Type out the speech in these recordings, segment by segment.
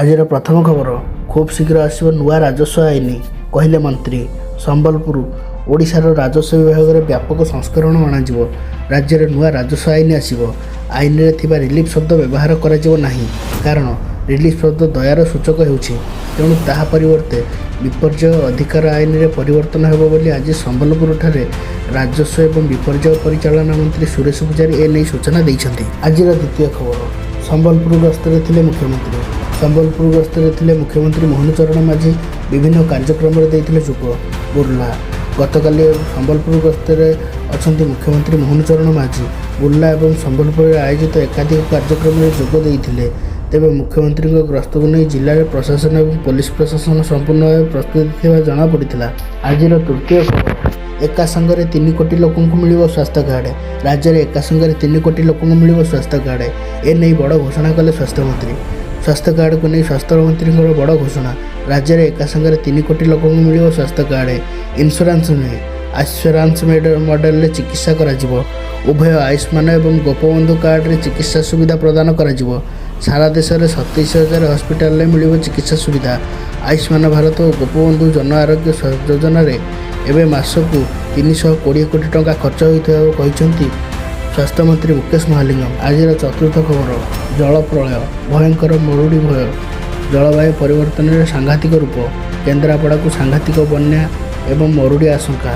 ଆଜିର ପ୍ରଥମ ଖବର, ଖୁବ୍ ଶୀଘ୍ର ଆସିବ ନୂଆ ରାଜସ୍ୱ ଆଇନ, କହିଲେ ମନ୍ତ୍ରୀ। ସମ୍ବଲପୁର ଓଡ଼ିଶାର ରାଜସ୍ୱ ବିଭାଗରେ ବ୍ୟାପକ ସଂସ୍କରଣ ଅଣାଯିବ। ରାଜ୍ୟରେ ନୂଆ ରାଜସ୍ୱ ଆଇନ ଆସିବ। ଆଇନରେ ଥିବା ରିଲିଫ୍ ଶବ୍ଦ ବ୍ୟବହାର କରାଯିବ ନାହିଁ, କାରଣ ରିଲିଫ୍ ଶବ୍ଦ ଦୟାର ସୂଚକ ହେଉଛି। ତେଣୁ ତାହା ପରିବର୍ତ୍ତେ ବିପର୍ଯ୍ୟୟ ଅଧିକାର ଆଇନରେ ପରିବର୍ତ୍ତନ ହେବ ବୋଲି ଆଜି ସମ୍ବଲପୁରଠାରେ ରାଜସ୍ୱ ଏବଂ ବିପର୍ଯ୍ୟୟ ପରିଚାଳନା ମନ୍ତ୍ରୀ ସୁରେଶ ପୂଜାରୀ ଏନେଇ ସୂଚନା ଦେଇଛନ୍ତି। ଆଜିର ଦ୍ୱିତୀୟ ଖବର, ସମ୍ବଲପୁର ଗସ୍ତରେ ଥିଲେ ମୁଖ୍ୟମନ୍ତ୍ରୀ। ସମ୍ବଲପୁର ଗସ୍ତରେ ଥିଲେ ମୁଖ୍ୟମନ୍ତ୍ରୀ ମୋହନ ଚରଣ ମାଝୀ। ବିଭିନ୍ନ କାର୍ଯ୍ୟକ୍ରମରେ ଦେଇଥିଲେ ଯୋଗ। ବୁର୍ଲା ଗତକାଲି ସମ୍ବଲପୁର ଗସ୍ତରେ ଅଛନ୍ତି ମୁଖ୍ୟମନ୍ତ୍ରୀ ମୋହନ ଚରଣ ମାଝୀ। ବୁର୍ଲା ଏବଂ ସମ୍ବଲପୁରରେ ଆୟୋଜିତ ଏକାଧିକ କାର୍ଯ୍ୟକ୍ରମରେ ଯୋଗ ଦେଇଥିଲେ। ତେବେ ମୁଖ୍ୟମନ୍ତ୍ରୀଙ୍କ ଗସ୍ତକୁ ନେଇ ଜିଲ୍ଲାରେ ପ୍ରଶାସନ ଏବଂ ପୋଲିସ ପ୍ରଶାସନ ସମ୍ପୂର୍ଣ୍ଣ ଭାବେ ପ୍ରସ୍ତୁତ ଥିବା ଜଣାପଡ଼ିଥିଲା। ଆଜିର ତୃତୀୟ ଖବର, ଏକା ସାଙ୍ଗରେ 3 କୋଟି ଲୋକଙ୍କୁ ମିଳିବ ସ୍ୱାସ୍ଥ୍ୟ କାର୍ଡ଼। ରାଜ୍ୟରେ ଏକା ସାଙ୍ଗରେ 3 କୋଟି ଲୋକଙ୍କୁ ମିଳିବ ସ୍ୱାସ୍ଥ୍ୟ କାର୍ଡ଼। ଏନେଇ ବଡ଼ ଘୋଷଣା କଲେ ସ୍ୱାସ୍ଥ୍ୟମନ୍ତ୍ରୀ। ସ୍ୱାସ୍ଥ୍ୟ କାର୍ଡ଼କୁ ନେଇ ସ୍ୱାସ୍ଥ୍ୟମନ୍ତ୍ରୀଙ୍କର ବଡ଼ ଘୋଷଣା। ରାଜ୍ୟରେ ଏକା ସାଙ୍ଗରେ 3 କୋଟି ଲୋକଙ୍କୁ ମିଳିବ ସ୍ୱାସ୍ଥ୍ୟ କାର୍ଡ଼। ଇନ୍ସୁରାନ୍ସ ନୁହେଁ, ଆସ୍ୟୁରାନ୍ସ ମଡେଲରେ ଚିକିତ୍ସା କରାଯିବ। ଉଭୟ ଆୟୁଷ୍ମାନ ଏବଂ ଗୋପବନ୍ଧୁ କାର୍ଡ଼ରେ ଚିକିତ୍ସା ସୁବିଧା ପ୍ରଦାନ କରାଯିବ। ସାରା ଦେଶରେ 27,000 ହସ୍ପିଟାଲରେ ମିଳିବ ଚିକିତ୍ସା ସୁବିଧା। ଆୟୁଷ୍ମାନ ଭାରତ ଓ ଗୋପବନ୍ଧୁ ଜନ ଆରୋଗ୍ୟ ଯୋଜନାରେ ଏବେ ମାସକୁ 320 କୋଟି ଟଙ୍କା ଖର୍ଚ୍ଚ ହୋଇଥିବା କହିଛନ୍ତି ସ୍ୱାସ୍ଥ୍ୟମନ୍ତ୍ରୀ ମୁକେଶ ମହାଲିଙ୍ଗମ। ଆଜିର ଚତୁର୍ଥ ଖବର, ଜଳ ପ୍ରଳୟ, ଭୟଙ୍କର ମରୁଡ଼ି ଭୟ, ଜଳବାୟୁ ପରିବର୍ତ୍ତନରେ ସାଂଘାତିକ ରୂପ। କେନ୍ଦ୍ରାପଡ଼ାକୁ ସାଂଘାତିକ ବନ୍ୟା ଏବଂ ମରୁଡ଼ି ଆଶଙ୍କା।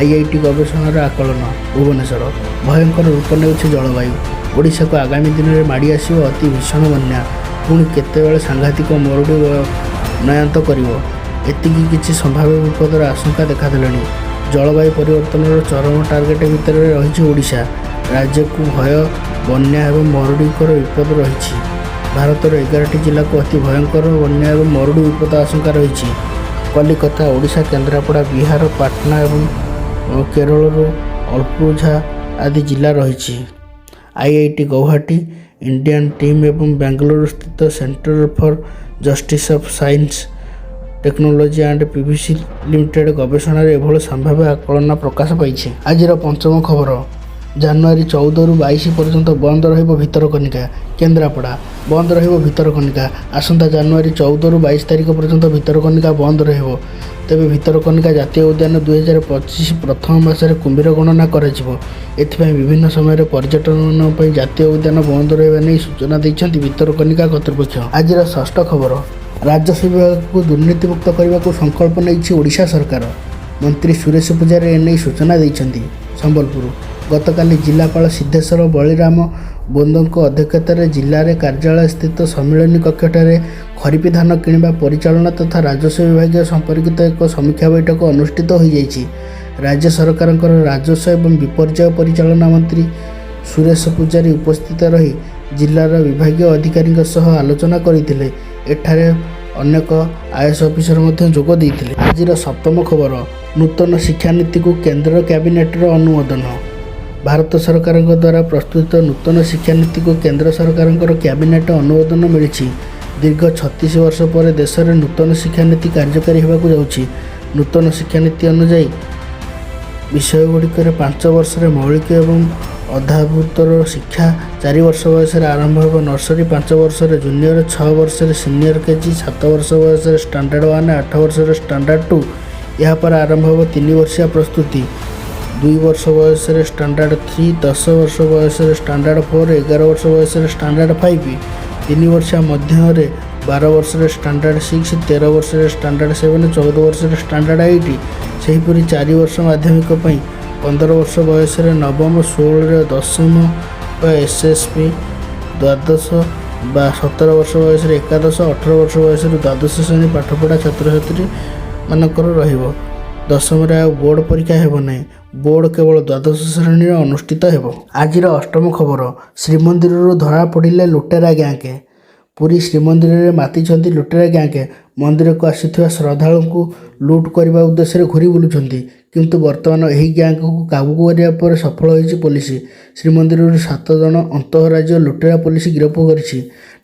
IIT ଗବେଷଣାର ଆକଳନ। ଭୁବନେଶ୍ୱର ଭୟଙ୍କର ରୂପ ନେଉଛି ଜଳବାୟୁ। ଓଡ଼ିଶାକୁ ଆଗାମୀ ଦିନରେ ମାଡ଼ି ଆସିବ ଅତି ଭୀଷଣ ବନ୍ୟା। ପୁଣି କେତେବେଳେ ସାଂଘାତିକ ମରୁଡ଼ି ନୟାନ୍ତ କରିବ, ଏତିକି କିଛି ସମ୍ଭାବ୍ୟ ବିପଦର ଆଶଙ୍କା ଦେଖାଦେଲାଣି। ଜଳବାୟୁ ପରିବର୍ତ୍ତନର ଚରମ ଟାର୍ଗେଟ ଭିତରେ ରହିଛି ଓଡ଼ିଶା। ରାଜ୍ୟକୁ ଭୟ, ବନ୍ୟା ଏବଂ ମରୁଡ଼ିଙ୍କର ବିପଦ ରହିଛି। ଭାରତର 11ଟି ଜିଲ୍ଲାକୁ ଅତି ଭୟଙ୍କର ବନ୍ୟା ଏବଂ ମରୁଡ଼ି ବିପଦ ଆଶଙ୍କା ରହିଛି। କଲିକତା, ଓଡ଼ିଶା, କେନ୍ଦ୍ରାପଡ଼ା, ବିହାର, ପାଟନା ଏବଂ କେରଳରୁ ଅଳ୍ପୁଝା ଆଦି ଜିଲ୍ଲା ରହିଛି। IIT ଗୌହାଟୀ, ଇଣ୍ଡିଆନ୍ ଟିମ୍ ଏବଂ ବେଙ୍ଗାଲୁରୁ ସ୍ଥିତ centre for justice of science technology and PVC limited ଗବେଷଣାରେ ଏଭଳି ସମ୍ଭାବ୍ୟ ଆକଳନ ପ୍ରକାଶ ପାଇଛି। ଆଜିର ପଞ୍ଚମ ଖବର, ଜାନୁଆରୀ 14ରୁ 22 ପର୍ଯ୍ୟନ୍ତ ବନ୍ଦ ରହିବ ଭିତରକନିକା। କେନ୍ଦ୍ରାପଡ଼ା ବନ୍ଦ ରହିବ ଭିତରକନିକା। ଆସନ୍ତା ଜାନୁଆରୀ 14ରୁ 22 ତାରିଖ ପର୍ଯ୍ୟନ୍ତ ଭିତରକନିକା ବନ୍ଦ ରହିବ। ତେବେ ଭିତରକନିକା ଜାତୀୟ ଉଦ୍ୟାନ 2025 ପ୍ରଥମ ମାସରେ କୁମ୍ଭୀର ଗଣନା କରାଯିବ। ଏଥିପାଇଁ ବିଭିନ୍ନ ସମୟରେ ପର୍ଯ୍ୟଟନ ପାଇଁ ଜାତୀୟ ଉଦ୍ୟାନ ବନ୍ଦ ରହିବା ନେଇ ସୂଚନା ଦେଇଛନ୍ତି ଭିତରକନିକା କର୍ତ୍ତୃପକ୍ଷ। ଆଜିର ଷଷ୍ଠ ଖବର, ରାଜସ୍ୱ ବିଭାଗକୁ ଦୁର୍ନୀତିମୁକ୍ତ କରିବାକୁ ସଂକଳ୍ପ ନେଇଛି ଓଡ଼ିଶା ସରକାର। ମନ୍ତ୍ରୀ ସୁରେଶ ପୂଜାରୀ ଏନେଇ ସୂଚନା ଦେଇଛନ୍ତି। ସମ୍ବଲପୁର ଗତକାଲି ଜିଲ୍ଲାପାଳ ସିଦ୍ଧେଶ୍ୱର ବଳିରାମ ବୋନ୍ଦଙ୍କ ଅଧ୍ୟକ୍ଷତାରେ ଜିଲ୍ଲାରେ କାର୍ଯ୍ୟାଳୟ ସ୍ଥିତ ସମ୍ମିଳନୀ କକ୍ଷଠାରେ ଖରିଫ ଧାନ କିଣିବା ପରିଚାଳନା ତଥା ରାଜସ୍ୱ ବିଭାଗୀୟ ସମ୍ପର୍କିତ ଏକ ସମୀକ୍ଷା ବୈଠକ ଅନୁଷ୍ଠିତ ହୋଇଯାଇଛି। ରାଜ୍ୟ ସରକାରଙ୍କର ରାଜସ୍ୱ ଏବଂ ବିପର୍ଯ୍ୟୟ ପରିଚାଳନା ମନ୍ତ୍ରୀ ସୁରେଶ ପୂଜାରୀ ଉପସ୍ଥିତ ରହି ଜିଲ୍ଲାର ବିଭାଗୀୟ ଅଧିକାରୀଙ୍କ ସହ ଆଲୋଚନା କରିଥିଲେ। ଏଠାରେ ଅନେକ IAS ଅଫିସର ମଧ୍ୟ ଯୋଗ ଦେଇଥିଲେ। ଆଜିର ସପ୍ତମ ଖବର, ନୂତନ ଶିକ୍ଷାନୀତିକୁ କେନ୍ଦ୍ର କ୍ୟାବିନେଟର ଅନୁମୋଦନ। ଭାରତ ସରକାରଙ୍କ ଦ୍ୱାରା ପ୍ରସ୍ତୁତ ନୂତନ ଶିକ୍ଷାନୀତିକୁ କେନ୍ଦ୍ର ସରକାରଙ୍କର କ୍ୟାବିନେଟ ଅନୁମୋଦନ ମିଳିଛି। ଦୀର୍ଘ 36 ବର୍ଷ ପରେ ଦେଶରେ ନୂତନ ଶିକ୍ଷାନୀତି କାର୍ଯ୍ୟକାରୀ ହେବାକୁ ଯାଉଛି। ନୂତନ ଶିକ୍ଷାନୀତି ଅନୁଯାୟୀ ବିଷୟଗୁଡ଼ିକରେ 5 ବର୍ଷରେ ମୌଳିକ ଏବଂ ଅଧାଭୂତର ଶିକ୍ଷା, 4 ବର୍ଷ ବୟସରେ ଆରମ୍ଭ ହେବ ନର୍ସରୀ, 5 ବର୍ଷରେ ଜୁନିୟର, 6 ବର୍ଷରେ ସିନିୟର KG, 7 ବର୍ଷ ବୟସରେ ଷ୍ଟାଣ୍ଡାର୍ଡ 1, 8 ବର୍ଷରେ ଷ୍ଟାଣ୍ଡାର୍ଡ 2। ଏହାପରେ ଆରମ୍ଭ ହେବ 3 ବର୍ଷିଆ ପ୍ରସ୍ତୁତି, 2 ବର୍ଷ ବୟସରେ ଷ୍ଟାଣ୍ଡାର୍ଡ 3, 10 ବର୍ଷ ବୟସରେ ଷ୍ଟାଣ୍ଡାର୍ଡ 4, 11 ବର୍ଷ ବୟସରେ ଷ୍ଟାଣ୍ଡାର୍ଡ 5, 3 ବର୍ଷିଆ ମଧ୍ୟରେ 12 ବର୍ଷରେ ଷ୍ଟାଣ୍ଡାର୍ଡ 6, 13 ବର୍ଷରେ ଷ୍ଟାଣ୍ଡାର୍ଡ 7, 14 ବର୍ଷରେ ଷ୍ଟାଣ୍ଡାର୍ଡ 8। ସେହିପରି 4 ବର୍ଷ ମାଧ୍ୟମିକ ପାଇଁ 15 ବର୍ଷ ବୟସରେ ନବମ, 16ରେ ଦଶମ ବା SSP, ଦ୍ୱାଦଶ ବା 17 ବର୍ଷ ବୟସରେ ଏକାଦଶ, 18 ବର୍ଷ ବୟସରେ ଦ୍ୱାଦଶ ଶ୍ରେଣୀ ପାଠପଢ଼ା ଛାତ୍ରଛାତ୍ରୀମାନଙ୍କର ରହିବ। ଦଶମରେ ଆଉ ବୋର୍ଡ଼ ପରୀକ୍ଷା ହେବ ନାହିଁ। ବୋର୍ଡ଼ କେବଳ ଦ୍ୱାଦଶ ଶ୍ରେଣୀରେ ଅନୁଷ୍ଠିତ ହେବ। ଆଜିର ଅଷ୍ଟମ ଖବର, ଶ୍ରୀମନ୍ଦିରରୁ ଧରା ପଡ଼ିଲେ ଲୁଟେରା ଗ୍ୟାଙ୍ଗ। ପୁରୀ ଶ୍ରୀମନ୍ଦିରରେ ମାତିଛନ୍ତି ଲୁଟେରା ଗ୍ୟାଙ୍ଗ। ମନ୍ଦିରକୁ ଆସିଥିବା ଶ୍ରଦ୍ଧାଳୁଙ୍କୁ ଲୁଟ୍ କରିବା ଉଦ୍ଦେଶ୍ୟରେ ଘୁରି ବୁଲୁଛନ୍ତି। କିନ୍ତୁ ବର୍ତ୍ତମାନ ଏହି ଗ୍ୟାଙ୍ଗକୁ କାବୁ କରିବା ପରେ ସଫଳ ହୋଇଛି ପୋଲିସ। ଶ୍ରୀମନ୍ଦିରରୁ 7 ଜଣ ଅନ୍ତଃରାଜ୍ୟ ଲୁଟେରା ପୋଲିସ ଗିରଫ କରିଛି।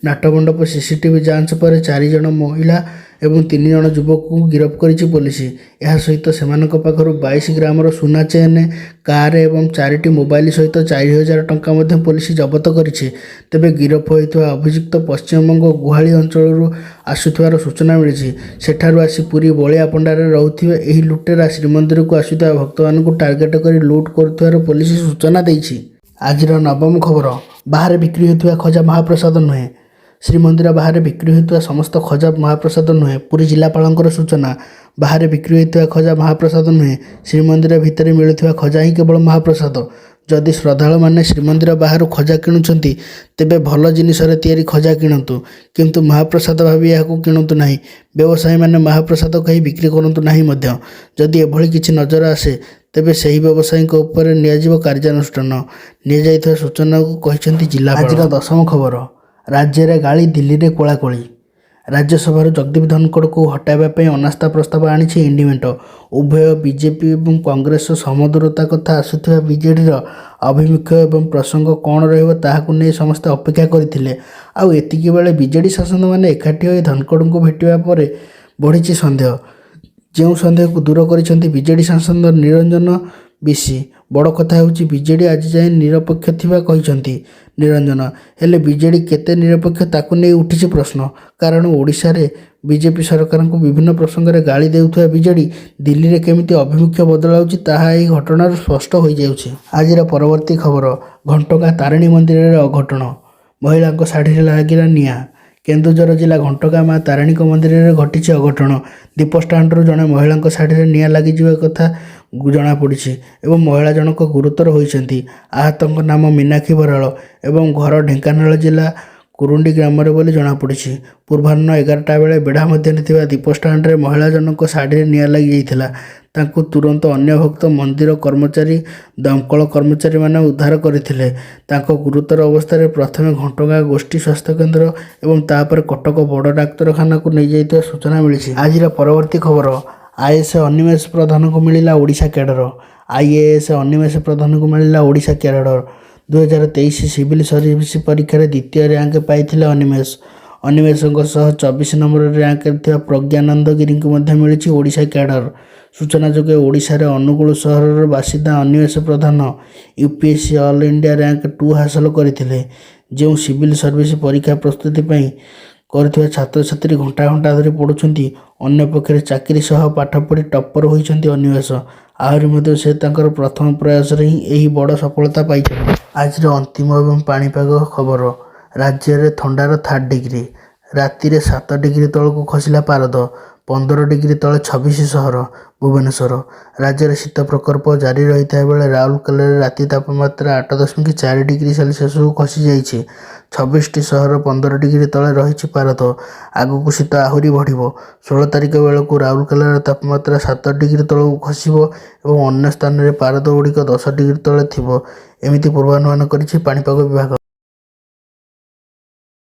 ନାଟମଣ୍ଡପ CCTV ଯାଞ୍ଚ ପରେ 4 ଜଣ ମହିଳା ଏବଂ 3 ଜଣ ଯୁବକଙ୍କୁ ଗିରଫ କରିଛି ପୋଲିସ। ଏହା ସହିତ ସେମାନଙ୍କ ପାଖରୁ 22 ଗ୍ରାମର ସୁନା ଚେନ୍, କାର୍ ଏବଂ 4ଟି ମୋବାଇଲ ସହିତ 4,000 ଟଙ୍କା ମଧ୍ୟ ପୋଲିସ ଜବତ କରିଛି। ତେବେ ଗିରଫ ହୋଇଥିବା ଅଭିଯୁକ୍ତ ପଶ୍ଚିମବଙ୍ଗ ଗୁହାଳି ଅଞ୍ଚଳରୁ ଆସୁଥିବାର ସୂଚନା ମିଳିଛି। ସେଠାରୁ ଆସି ପୁରୀ ବଳିଆ ପଣ୍ଡାରେ ରହୁଥିବା ଏହି ଲୁଟେରା ଶ୍ରୀମନ୍ଦିରକୁ ଆସୁଥିବା ଭକ୍ତମାନଙ୍କୁ ଟାର୍ଗେଟ କରି ଲୁଟ୍ କରୁଥିବାର ପୋଲିସ ସୂଚନା ଦେଇଛି। ଆଜିର ନବମ ଖବର, ବାହାରେ ବିକ୍ରି ହେଉଥିବା ଖଜା ମହାପ୍ରସାଦ ନୁହେଁ। ଶ୍ରୀମନ୍ଦିର ବାହାରେ ବିକ୍ରି ହେଉଥିବା ସମସ୍ତ ଖଜା ମହାପ୍ରସାଦ ନୁହେଁ। ପୁରୀ ଜିଲ୍ଲାପାଳଙ୍କର ସୂଚନା, ବାହାରେ ବିକ୍ରି ହେଉଥିବା ଖଜା ମହାପ୍ରସାଦ ନୁହେଁ। ଶ୍ରୀମନ୍ଦିର ଭିତରେ ମିଳୁଥିବା ଖଜା ହିଁ କେବଳ ମହାପ୍ରସାଦ। ଯଦି ଶ୍ରଦ୍ଧାଳୁମାନେ ଶ୍ରୀମନ୍ଦିର ବାହାରୁ ଖଜା କିଣୁଛନ୍ତି ତେବେ ଭଲ ଜିନିଷରେ ତିଆରି ଖଜା କିଣନ୍ତୁ, କିନ୍ତୁ ମହାପ୍ରସାଦ ଭାବି ଏହାକୁ କିଣନ୍ତୁ ନାହିଁ। ବ୍ୟବସାୟୀମାନେ ମହାପ୍ରସାଦ କହି ବିକ୍ରି କରନ୍ତୁ ନାହିଁ ମଧ୍ୟ। ଯଦି ଏଭଳି କିଛି ନଜର ଆସେ ତେବେ ସେହି ବ୍ୟବସାୟୀଙ୍କ ଉପରେ ନିଆଯିବ କାର୍ଯ୍ୟାନୁଷ୍ଠାନ, ନିଆଯାଇଥିବା ସୂଚନାକୁ କହିଛନ୍ତି ଜିଲ୍ଲାପାଳ। ଆଜିର ଦଶମ ଖବର, ରାଜ୍ୟରେ ଗାଳି, ଦିଲ୍ଲୀରେ କୋଳାକୋଳି। ରାଜ୍ୟସଭାରୁ ଜଗଦୀପ ଧନଖଡ଼ଙ୍କୁ ହଟାଇବା ପାଇଁ ଅନାସ୍ଥା ପ୍ରସ୍ତାବ ଆଣିଛି ଇଣ୍ଡି ମେଣ୍ଟ। ଉଭୟ ବିଜେପି ଏବଂ କଂଗ୍ରେସ ସମଦୂରତା କଥା ଆସୁଥିବା ବିଜେଡିର ଆଭିମୁଖ୍ୟ ଏବଂ ପ୍ରସଙ୍ଗ କ'ଣ ରହିବ ତାହାକୁ ନେଇ ସମସ୍ତେ ଅପେକ୍ଷା କରିଥିଲେ। ଆଉ ଏତିକି ବେଳେ ବିଜେଡି ସାଂସଦମାନେ ଏକାଠି ହୋଇ ଧନଖଡ଼ଙ୍କୁ ଭେଟିବା ପରେ ବଢ଼ିଛି ସନ୍ଦେହ। ଯେଉଁ ସନ୍ଦେହକୁ ଦୂର କରିଛନ୍ତି ବିଜେଡି ସାଂସଦ ନିରଞ୍ଜନ ବିଶି। ବଡ଼ କଥା ହେଉଛି ବିଜେଡି ଆଜି ଯାଏଁ ନିରପେକ୍ଷ ଥିବା କହିଛନ୍ତି ନିରଞ୍ଜନ। ହେଲେ ବିଜେଡି କେତେ ନିରପେକ୍ଷ ତାକୁ ନେଇ ଉଠିଛି ପ୍ରଶ୍ନ। କାରଣ ଓଡ଼ିଶାରେ ବିଜେପି ସରକାରଙ୍କୁ ବିଭିନ୍ନ ପ୍ରସଙ୍ଗରେ ଗାଳି ଦେଉଥିବା ବିଜେଡି ଦିଲ୍ଲୀରେ କେମିତି ଅଭିମୁଖ୍ୟ ବଦଳାଉଛି ତାହା ଏହି ଘଟଣାରୁ ସ୍ପଷ୍ଟ ହୋଇଯାଉଛି। ଆଜିର ପରବର୍ତ୍ତୀ ଖବର, ଘଣ୍ଟଗାଁ ତାରିଣୀ ମନ୍ଦିରରେ ଅଘଟଣ, ମହିଳାଙ୍କ ଶାଢ଼ୀରେ ଲାଗିଲା ନିଆଁ। କେନ୍ଦୁଝର ଜିଲ୍ଲା ଘଣ୍ଟଗାଁ ମା ତାରିଣୀଙ୍କ ମନ୍ଦିରରେ ଘଟିଛି ଅଘଟଣ। ଦୀପଷ୍ଟାଣ୍ଡରୁ ଜଣେ ମହିଳାଙ୍କ ଶାଢ଼ୀରେ ନିଆଁ ଲାଗିଯିବା କଥା ଜଣାପଡ଼ିଛି ଏବଂ ମହିଳା ଜଣକ ଗୁରୁତର ହୋଇଛନ୍ତି। ଆହତଙ୍କ ନାମ ମୀନାକ୍ଷୀ ବରାଳ ଏବଂ ଘର ଢେଙ୍କାନାଳ ଜିଲ୍ଲା କୁରୁଣ୍ଡି ଗ୍ରାମରେ ବୋଲି ଜଣାପଡ଼ିଛି। ପୂର୍ବାହ୍ନ 11ଟା ବେଳେ ବେଢ଼ା ମଧ୍ୟରେ ଥିବା ଦୀପଷ୍ଟାଣ୍ଡରେ ମହିଳା ଜଣକ ଶାଢ଼ୀରେ ନିଆଁ ଲାଗିଯାଇଥିଲା। ତାଙ୍କୁ ତୁରନ୍ତ ଅନ୍ୟ ଭକ୍ତ, ମନ୍ଦିର କର୍ମଚାରୀ, ଦମକଳ କର୍ମଚାରୀମାନେ ଉଦ୍ଧାର କରିଥିଲେ। ତାଙ୍କ ଗୁରୁତର ଅବସ୍ଥାରେ ପ୍ରଥମେ ଘଣ୍ଟଗାଁ ଗୋଷ୍ଠୀ ସ୍ୱାସ୍ଥ୍ୟକେନ୍ଦ୍ର ଏବଂ ତାପରେ କଟକ ବଡ଼ ଡାକ୍ତରଖାନାକୁ ନେଇଯାଇଥିବା ସୂଚନା ମିଳିଛି। ଆଜିର ପରବର୍ତ୍ତୀ ଖବର, ଆଇଏଏସ୍ ଅନିମେଷ ପ୍ରଧାନଙ୍କୁ ମିଳିଲା ଓଡ଼ିଶା କ୍ୟାଡର। ଆଇଏଏସ୍ ଅନିମେଷ ପ୍ରଧାନଙ୍କୁ ମିଳିଲା ଓଡ଼ିଶା କ୍ୟାଡର। 2023 ସିଭିଲ୍ ସର୍ଭିସ ପରୀକ୍ଷାରେ ଦ୍ୱିତୀୟ ରାଙ୍କ ପାଇଥିଲେ ଅନିମେଷ। ଅନିମେଷଙ୍କ ସହ 24 ନମ୍ବର ରାଙ୍କରେ ଥିବା ପ୍ରଜ୍ଞାନନ୍ଦ ଗିରିଙ୍କୁ ମଧ୍ୟ ମିଳିଛି ଓଡ଼ିଶା କ୍ୟାଡର। ସୂଚନାଯୋଗ୍ୟ, ଓଡ଼ିଶାରେ ଅନୁଗୁଳ ସହରର ବାସିନ୍ଦା ଅନିମେଷ ପ୍ରଧାନ ୟୁପିଏସସି ଅଲ୍ ଇଣ୍ଡିଆ ରାଙ୍କ 2 ହାସଲ କରିଥିଲେ। ଯେଉଁ ସିଭିଲ୍ ସର୍ଭିସ ପରୀକ୍ଷା ପ୍ରସ୍ତୁତି ପାଇଁ କରୁଥିବା ଛାତ୍ରଛାତ୍ରୀ ଘଣ୍ଟା ଘଣ୍ଟା ଧରି ପଢ଼ୁଛନ୍ତି, ଅନ୍ୟପକ୍ଷରେ ଚାକିରି ସହ ପାଠ ପଢ଼ି ଟପ୍ପର ହୋଇଛନ୍ତି ଅନିମେଷ। ଆହୁରି ମଧ୍ୟ ସେ ତାଙ୍କର ପ୍ରଥମ ପ୍ରୟାସରେ ହିଁ ଏହି ବଡ଼ ସଫଳତା ପାଇଛନ୍ତି। ଆଜିର ଅନ୍ତିମ ଏବଂ ପାଣିପାଗ ଖବର, ରାଜ୍ୟରେ ଥଣ୍ଡାର 3rd ଡିଗ୍ରୀ। ରାତିରେ 7 ଡିଗ୍ରୀ ତଳକୁ ଖସିଲା ପାରଦ। 15 ଡିଗ୍ରୀ ତଳେ 26 ସହର ଭୁବନେଶ୍ୱର। ରାଜ୍ୟରେ ଶୀତ ପ୍ରକୋପ ଜାରି ରହିଥିବା ବେଳେ ରାଉରକେଲାରେ ରାତି ତାପମାତ୍ରା 8.4 ଡିଗ୍ରୀ ସେଲସିୟସକୁ ଖସିଯାଇଛି। 26ଟି ସହର 15 ଡିଗ୍ରୀ ତଳେ ରହିଛି ପାରଦ। ଆଗକୁ ଶୀତ ଆହୁରି ବଢ଼ିବ। 16 ତାରିଖ ବେଳକୁ ରାଉରକେଲାର ତାପମାତ୍ରା 7 ଡିଗ୍ରୀ ତଳକୁ ଖସିବ ଏବଂ ଅନ୍ୟ ସ୍ଥାନରେ ପାରଦ ଗୁଡ଼ିକ 10 ଡିଗ୍ରୀ ତଳେ ଥିବ, ଏମିତି ପୂର୍ବାନୁମାନ କରିଛି ପାଣିପାଗ ବିଭାଗ।